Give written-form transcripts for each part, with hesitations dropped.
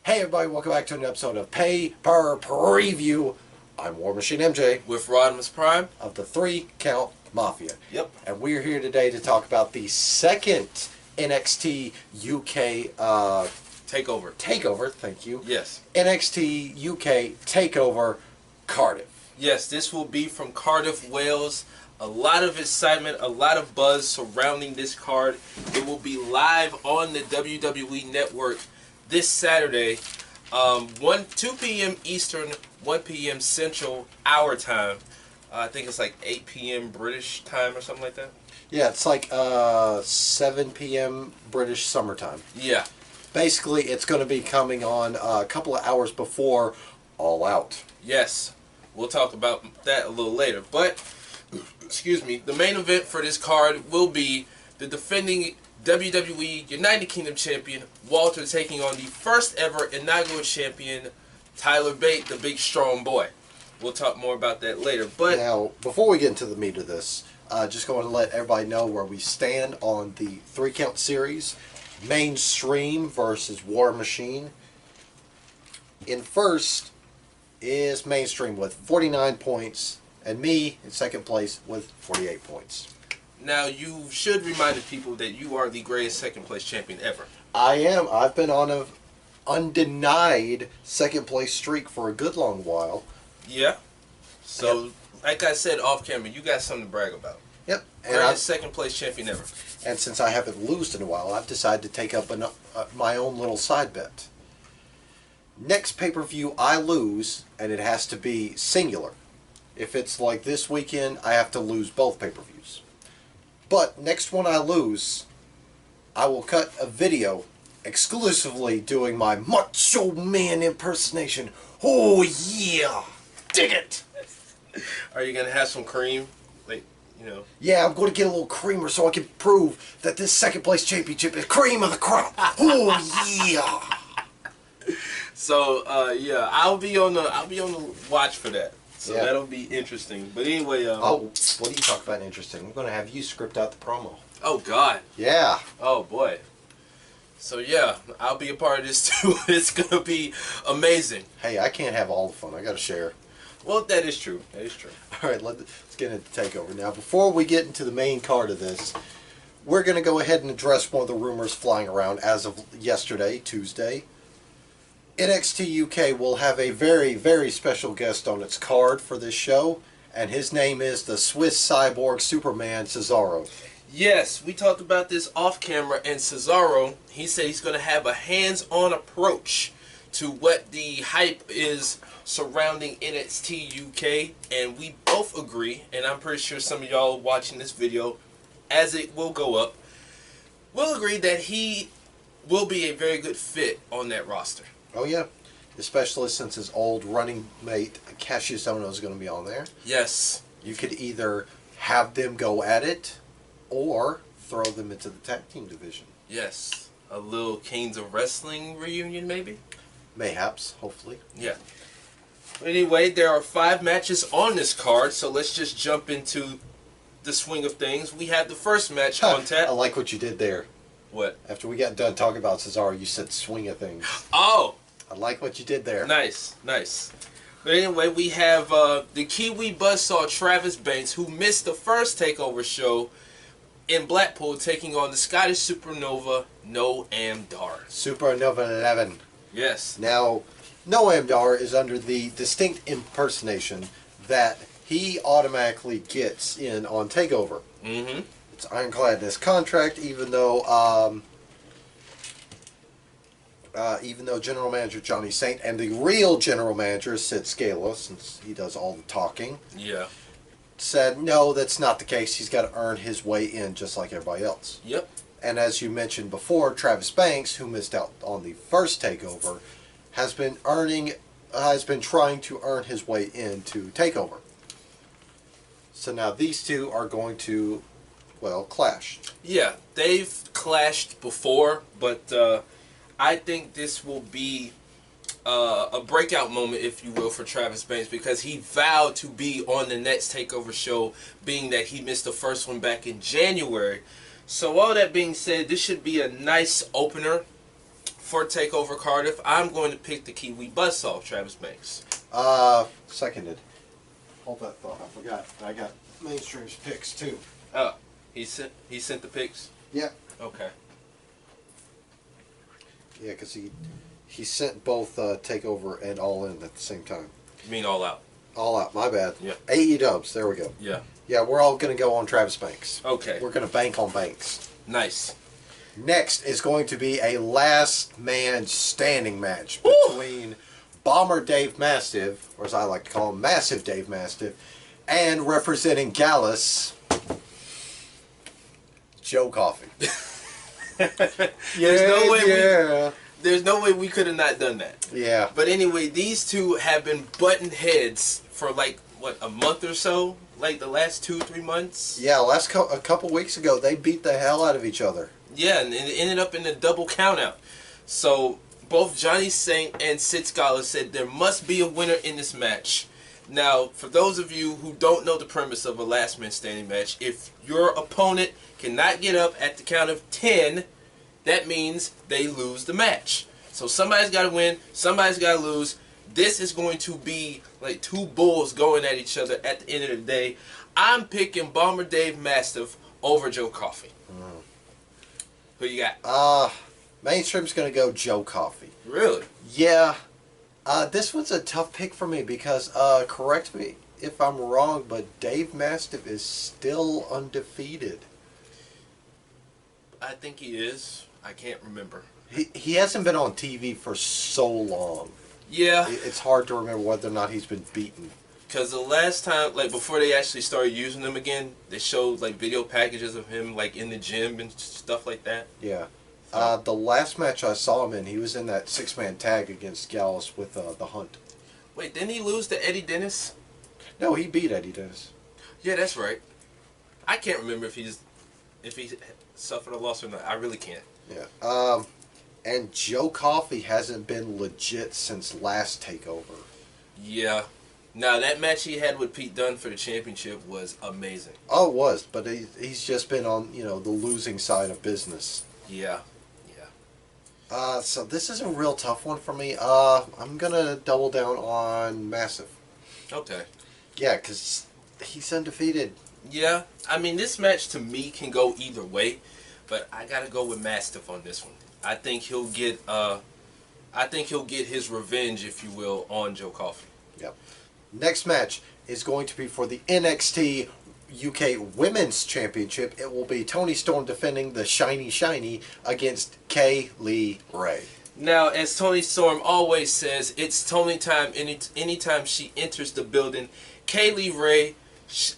Hey everybody, welcome back to an episode of Pay Per Preview. I'm War Machine MJ with Rodimus Prime of the 3 Count Mafia. Yep. And we're here today to talk about the second NXT UK Takeover, thank you. Yes. NXT UK Takeover Cardiff. Yes, this will be from Cardiff, Wales. A lot of excitement, a lot of buzz surrounding this card. It will be live on the WWE Network this Saturday, 2 p.m. Eastern, 1 p.m. Central, our time. I think it's like 8 p.m. British time or something like that. Yeah, it's like 7 p.m. British summertime. Yeah. Basically, it's going to be coming on a couple of hours before All Out. Yes. We'll talk about that a little later. But, excuse me, the main event for this card will be the defending WWE United Kingdom champion Walter taking on the first ever inaugural champion Tyler Bate, the big strong boy. We'll talk more about that later. But now, before we get into the meat of this, just going to let everybody know where we stand on the 3 Count series. Mainstream versus War Machine. In first is Mainstream with 49 points, and me in second place with 48 points. Now, you should remind the people that you are the greatest second place champion ever. I am. I've been on an undenied second place streak for a good long while. Yeah. So, like I said off camera, you got something to brag about. Yep. And greatest second place champion ever. And since I haven't lost in a while, I've decided to take up my own little side bet. Next pay-per-view I lose, and it has to be singular. If it's like this weekend, I have to lose both pay-per-views. But next one I lose, I will cut a video exclusively doing my Macho Man impersonation. Oh yeah, dig it! Are you gonna have some cream, like Yeah, I'm going to get a little creamer so I can prove that this second place championship is cream of the crop. Oh yeah! So yeah, I'll be on the watch for that. So yeah, that'll be interesting. But anyway, oh, what do you talk about interesting? I'm going to have you script out the promo. Oh God. Yeah. Oh boy. So yeah, I'll be a part of this too. It's gonna be amazing. Hey, I can't have all the fun. I got to share. Well, that is true. That is true. All right, let's get into the takeover now. Before we get into the main card of this, we're going to go ahead and address one of the rumors flying around as of yesterday, Tuesday. NXT UK will have a very, very special guest on its card for this show, and his name is the Swiss cyborg Superman Cesaro. Yes, we talked about this off camera, and Cesaro, he said he's going to have a hands-on approach to what the hype is surrounding NXT UK, and we both agree, and I'm pretty sure some of y'all watching this video, as it will go up, will agree that he will be a very good fit on that roster. Oh yeah, especially since his old running mate Cassius Ohno is going to be on there. Yes. You could either have them go at it, or throw them into the tag team division. Yes. A little Kings of Wrestling reunion, maybe? Mayhaps, hopefully. Yeah. Anyway, there are 5 matches on this card, so let's just jump into the swing of things. We have the first match on tap. I like what you did there. What? After we got done talking about Cesaro, you said swing of things. Oh! I like what you did there. Nice, nice. But anyway, we have the Kiwi Buzzsaw Travis Banks, who missed the first TakeOver show in Blackpool, taking on the Scottish Supernova, Noam Dar. Supernova 11. Yes. Now, Noam Dar is under the distinct impersonation that he automatically gets in on TakeOver. Mm-hmm. It's ironclad in his contract, even though General Manager Johnny Saint and the real General Manager Sid Scala, since he does all the talking, yeah, said no, that's not the case. He's got to earn his way in just like everybody else. Yep. And as you mentioned before, Travis Banks, who missed out on the first TakeOver, has been trying to earn his way into TakeOver. So now these two are going to, well, clash. Yeah, they've clashed before, but I think this will be a breakout moment, if you will, for Travis Banks, because he vowed to be on the next TakeOver show, being that he missed the first one back in January. So all that being said, this should be a nice opener for Takeover Cardiff, I'm going to pick the Kiwi Buzzsaw, Travis Banks. Seconded. Hold that thought. I forgot. I got Mainstream's picks too. Oh, he sent the picks? Yeah. Okay. Yeah, because he sent both Takeover and All In at the same time. You mean All Out? All Out. My bad. Yeah. AE Dubs. There we go. Yeah. Yeah, we're all going to go on Travis Banks. Okay. We're going to bank on Banks. Nice. Next is going to be a last man standing match Woo! between Bomber Dave Mastiff, or as I like to call him, Massive Dave Mastiff, and representing Gallus, Joe Coffey. There's no way we could have not done that. Yeah. But anyway, these two have been butting heads for like what, a month or so, like the last 2-3 months. Yeah, a couple weeks ago they beat the hell out of each other. Yeah, and it ended up in a double countout. So both Johnny Saint and Sid Scala said there must be a winner in this match. Now, for those of you who don't know the premise of a last man standing match, if your opponent cannot get up at the count of 10, that means they lose the match. So somebody's got to win, somebody's got to lose. This is going to be like two bulls going at each other at the end of the day. I'm picking Bomber Dave Mastiff over Joe Coffey. Who you got? Mainstream's going to go Joe Coffey. Really? Yeah. This one's a tough pick for me because, correct me if I'm wrong, but Dave Mastiff is still undefeated. I think he is. I can't remember. He hasn't been on TV for so long. Yeah. It's hard to remember whether or not he's been beaten. Because the last time, like before they actually started using him again, they showed like video packages of him like in the gym and stuff like that. Yeah. The last match I saw him in, he was in that 6-man tag against Gallus with the Hunt. Wait, didn't he lose to Eddie Dennis? No, he beat Eddie Dennis. Yeah, that's right. I can't remember if he suffered a loss or not. I really can't. Yeah. And Joe Coffey hasn't been legit since last Takeover. Yeah. Now, that match he had with Pete Dunne for the championship was amazing. Oh, it was, but he's just been on, the losing side of business. Yeah. So this is a real tough one for me. I'm going to double down on Massive. Okay. Yeah, because he's undefeated. Yeah. I mean, this match to me can go either way, but I got to go with Mastiff on this one. I think he'll get his revenge, if you will, on Joe Coffey. Yep. Next match is going to be for the NXT UK Women's Championship. It will be Toni Storm defending the Shiny against Kay Lee Ray. Now, as Toni Storm always says, it's Toni time anytime she enters the building. Kay Lee Ray,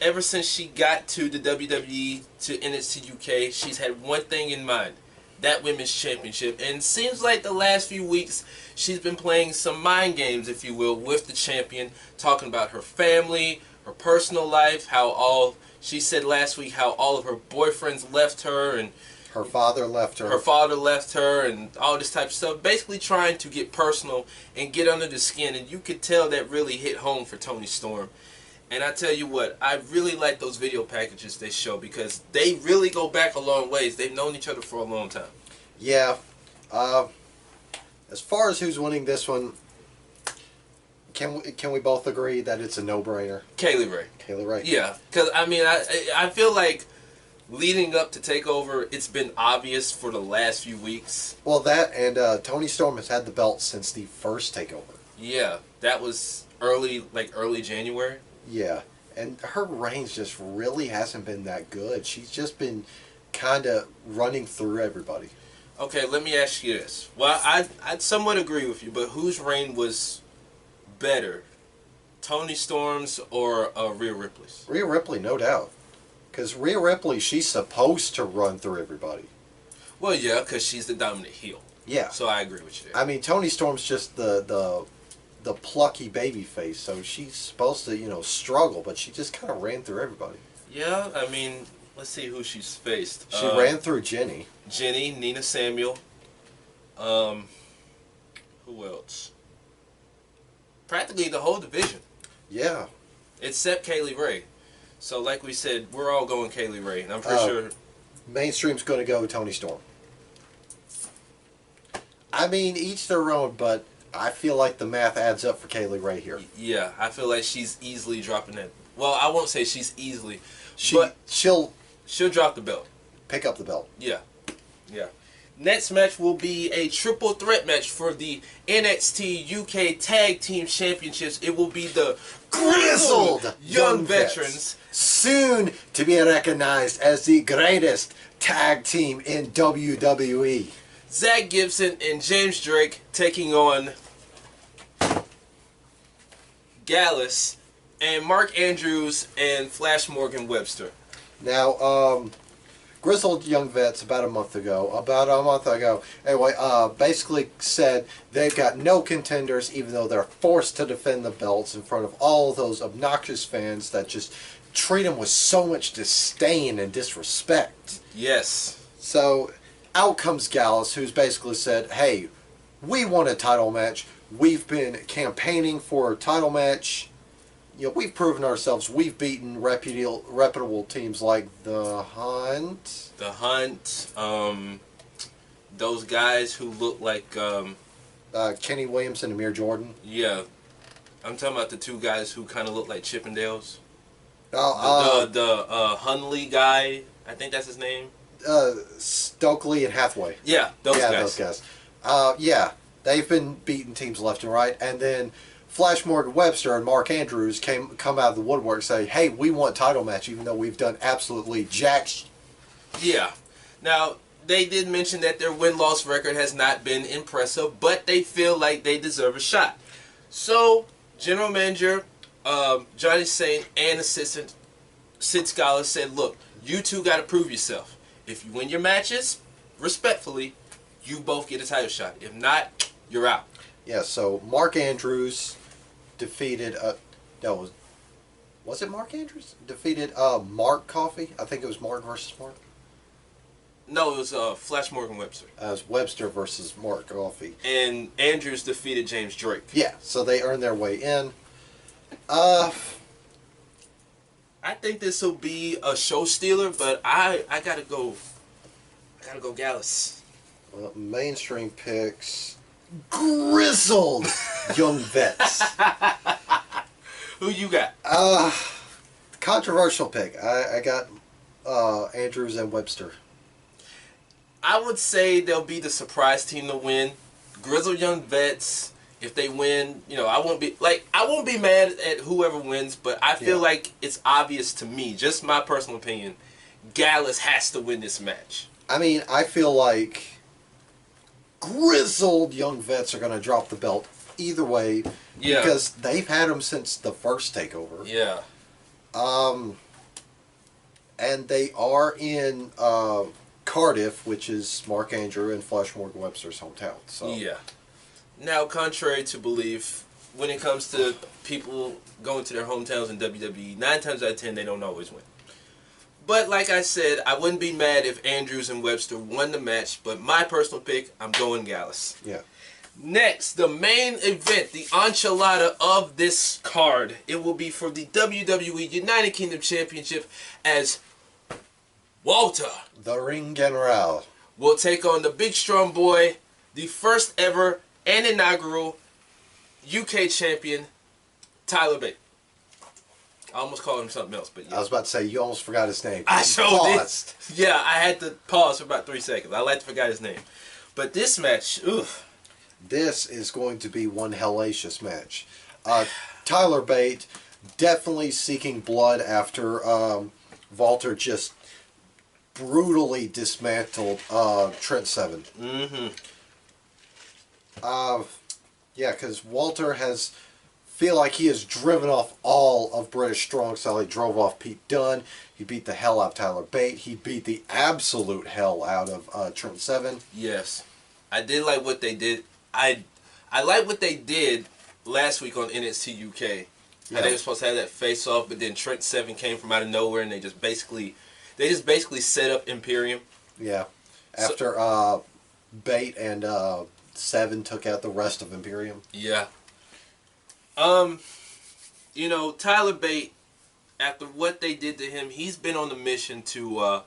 ever since she got to the WWE, to NXT UK, she's had one thing in mind. That Women's Championship. And it seems like the last few weeks she's been playing some mind games, if you will, with the champion, talking about her family, her personal life, she said last week how all of her boyfriends left her and her father left her. Her father left her and all this type of stuff. Basically trying to get personal and get under the skin. And you could tell that really hit home for Toni Storm. And I tell you what, I really like those video packages they show because they really go back a long ways. They've known each other for a long time. Yeah. As far as who's winning this one, can we both agree that it's a no-brainer? Kay Lee Ray. Kay Lee Ray. Yeah, because I mean, I feel like leading up to Takeover, it's been obvious for the last few weeks. Well, that and Toni Storm has had the belt since the first Takeover. Yeah, that was early January. Yeah, and her range just really hasn't been that good. She's just been kind of running through everybody. Okay, let me ask you this. Well, I'd somewhat agree with you, but whose reign was better, Toni Storm's or Rhea Ripley's? Rhea Ripley, no doubt. Because Rhea Ripley, she's supposed to run through everybody. Well, yeah, because she's the dominant heel. Yeah. So I agree with you there. I mean, Toni Storm's just the plucky baby face, so she's supposed to, struggle, but she just kind of ran through everybody. Yeah, I mean, let's see who she's faced. She ran through Jenny. Nina Samuel. Who else? Practically the whole division. Yeah. Except Kay Lee Ray. So, like we said, we're all going Kay Lee Ray, and I'm pretty sure... Mainstream's going to go Toni Storm. I mean, each their own, but I feel like the math adds up for Kaylee Ray here. Yeah, I feel like she's easily dropping it. Well, I won't say she's easily, She'll she'll drop the belt. pick up the belt. Yeah, yeah. Next match will be a triple threat match for the NXT UK Tag Team Championships. It will be the Grizzled Young Veterans. Soon to be recognized as the greatest tag team in WWE. Zach Gibson and James Drake taking on Gallus and Mark Andrews and Flash Morgan Webster. Now, Grizzled Young Vets about a month ago, anyway, basically said they've got no contenders, even though they're forced to defend the belts in front of all those obnoxious fans that just treat them with so much disdain and disrespect. Yes. So out comes Gallus, who's basically said, hey, we want a title match. We've been campaigning for a title match. You know, we've proven ourselves. We've beaten reputable teams like The Hunt. The Hunt, those guys who look like... Kenny Williams and Amir Jordan. Yeah. I'm talking about the two guys who kind of look like Chippendales. The Hunley guy, I think that's his name. Stokely and Hathaway. Yeah, those guys. Yeah, they've been beating teams left and right, and then Flash Morgan Webster and Mark Andrews come out of the woodwork and say, hey, we want title match, even though we've done absolutely jack. Yeah. Now, they did mention that their win-loss record has not been impressive, but they feel like they deserve a shot. So, General Manager Johnny Saint and assistant Sid Scala said, look, you two got to prove yourself. If you win your matches, respectfully, you both get a title shot. If not, you're out. Yeah, so Mark Andrews defeated, was it Mark Andrews? Defeated Mark Coffey? I think it was Mark versus Mark. No, it was Flash Morgan Webster. It was Webster versus Mark Coffey. And Andrews defeated James Drake. Yeah, so they earned their way in. I think this will be a show stealer, but I gotta go Gallus. Well, mainstream picks, Grizzled Young Vets. Who you got? Controversial pick. I got Andrews and Webster. I would say they'll be the surprise team to win. Grizzled Young Vets, if they win, you know, I won't be mad at whoever wins, but I feel like it's obvious to me, just my personal opinion, Gallus has to win this match. I mean, I feel like Grizzled Young Vets are going to drop the belt either way, because they've had them since the first Takeover. Yeah. And they are in Cardiff, which is Mark Andrew and Flash Morgan Webster's hometown. So yeah. Now, contrary to belief, when it comes to people going to their hometowns in WWE, 9 times out of 10 they don't always win. But like I said, I wouldn't be mad if Andrews and Webster won the match, but my personal pick, I'm going Gallus. Yeah. Next, the main event, the enchilada of this card. It will be for the WWE United Kingdom Championship as Walter, the Ring General, will take on the big strong boy, the first ever and inaugural UK champion, Tyler Bate. I almost called him something else, but yeah. I was about to say, you almost forgot his name. I sure did. Yeah, I had to pause for about 3 seconds. I like to forget his name. But this match, oof. This is going to be one hellacious match. Tyler Bate definitely seeking blood after Walter just brutally dismantled Trent Seven. Mm-hmm. Yeah, because Walter feel like he has driven off all of British Strong Style. He drove off Pete Dunne. He beat the hell out of Tyler Bate. He beat the absolute hell out of Trent Seven. Yes. I did like what they did. I like what they did last week on NXT UK. How they were supposed to have that face off, but then Trent Seven came from out of nowhere and they just basically set up Imperium. Yeah. After Bate and Seven took out the rest of Imperium. Yeah. You know, Tyler Bate, after what they did to him, he's been on the mission to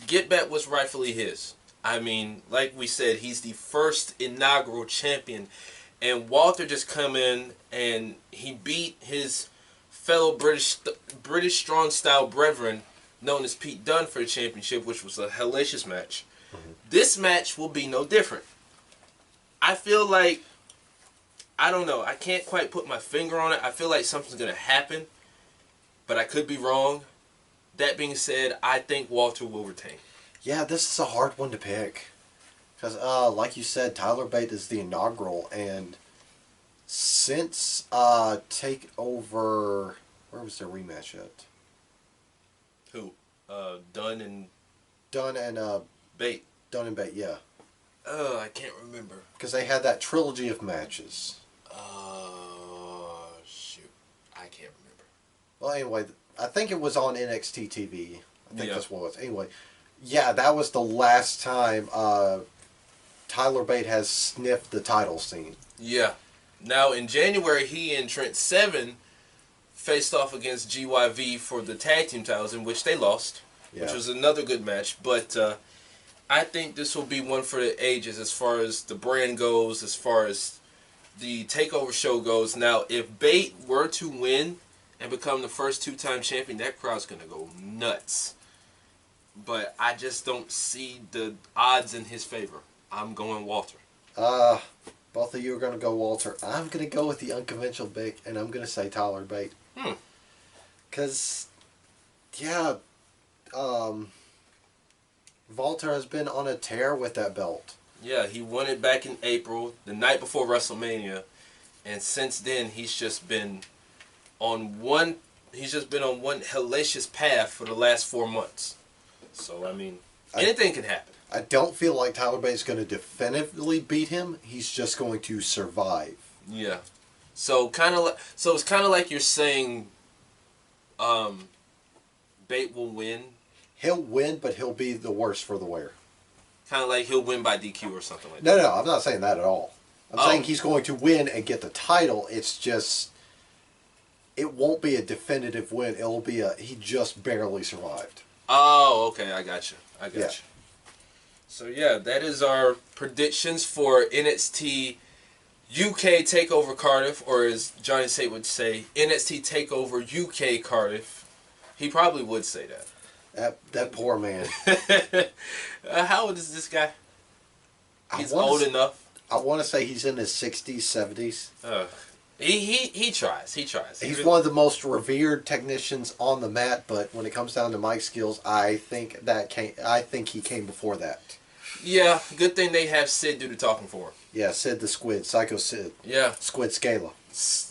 get back what's rightfully his. I mean, like we said, he's the first inaugural champion. And Walter just come in and he beat his fellow British strong style brethren, known as Pete Dunne, for the championship, which was a hellacious match. This match will be no different. I feel like, I don't know, I can't quite put my finger on it. I feel like something's going to happen, but I could be wrong. That being said, I think Walter will retain. Yeah, this is a hard one to pick. Because, like you said, Tyler Bate is the inaugural, and since Takeover, where was their rematch at? Who? Dunne and Bate. Bate. Dunne and Bate, yeah. I can't remember. Because they had that trilogy of matches. Shoot. I can't remember. Well, anyway, I think it was on NXT TV. I think Yeah. that's what it was. Anyway, yeah, that was the last time Tyler Bate has sniffed the title scene. Yeah. Now, in January, he and Trent Seven faced off against GYV for the tag team titles, in which they lost, which was another good match. But I think this will be one for the ages as far as the brand goes, as far as the Takeover show goes. Now, if Bate were to win and become the first two-time champion, that crowd's going to go nuts. But I just don't see the odds in his favor. I'm going Walter. Both of you are going to go Walter. I'm going to go with the unconventional pick, and I'm going to say Tyler Bate. Because, yeah, Walter has been on a tear with that belt. Yeah, he won it back in April, the night before WrestleMania, and since then he's just been on one hellacious path for the last 4 months. So I mean, anything can happen. I don't feel like Tyler Bate's going to definitively beat him. He's just going to survive. Yeah. So it's kind of like you're saying, Bate will win. He'll win, but he'll be the worse for the wear. Kind of like he'll win by DQ or something like that. No, I'm not saying that at all. I'm saying he's going to win and get the title. It's just, it won't be a definitive win. It'll be he just barely survived. Oh, okay, I got you. Yeah. So yeah, that is our predictions for NXT UK Takeover Cardiff, or as Johnny Sate would say, NXT Takeover UK Cardiff. He probably would say that. That poor man. How old is this guy? He's old enough. I want to say he's in his 60s, 70s. He tries. He's one of the most revered technicians on the mat, but when it comes down to mic skills, I think he came before that. Yeah, good thing they have Sid do the talking for him. Yeah, Sid the Squid, Psycho Sid. Yeah. Squid Scala.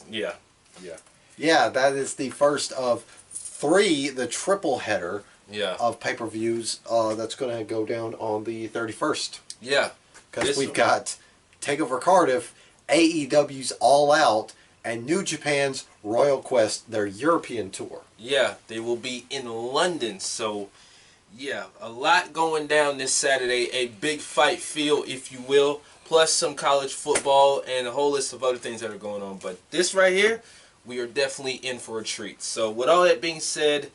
Yeah. Yeah, that is the first of 3, the triple header of pay-per-views that's going to go down on the 31st. Yeah. Because we've got Takeover Cardiff, AEW's All Out, and New Japan's Royal Quest, their European tour. Yeah, they will be in London, so yeah, a lot going down this Saturday. A big fight feel, if you will, plus some college football and a whole list of other things that are going on. But this right here, we are definitely in for a treat. So with all that being said,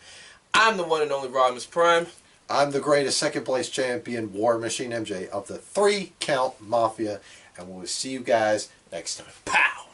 I'm the one and only Rodimus Prime. I'm the greatest second place champion, War Machine MJ, of the 3 Count Mafia, and we'll see you guys next time. Pow!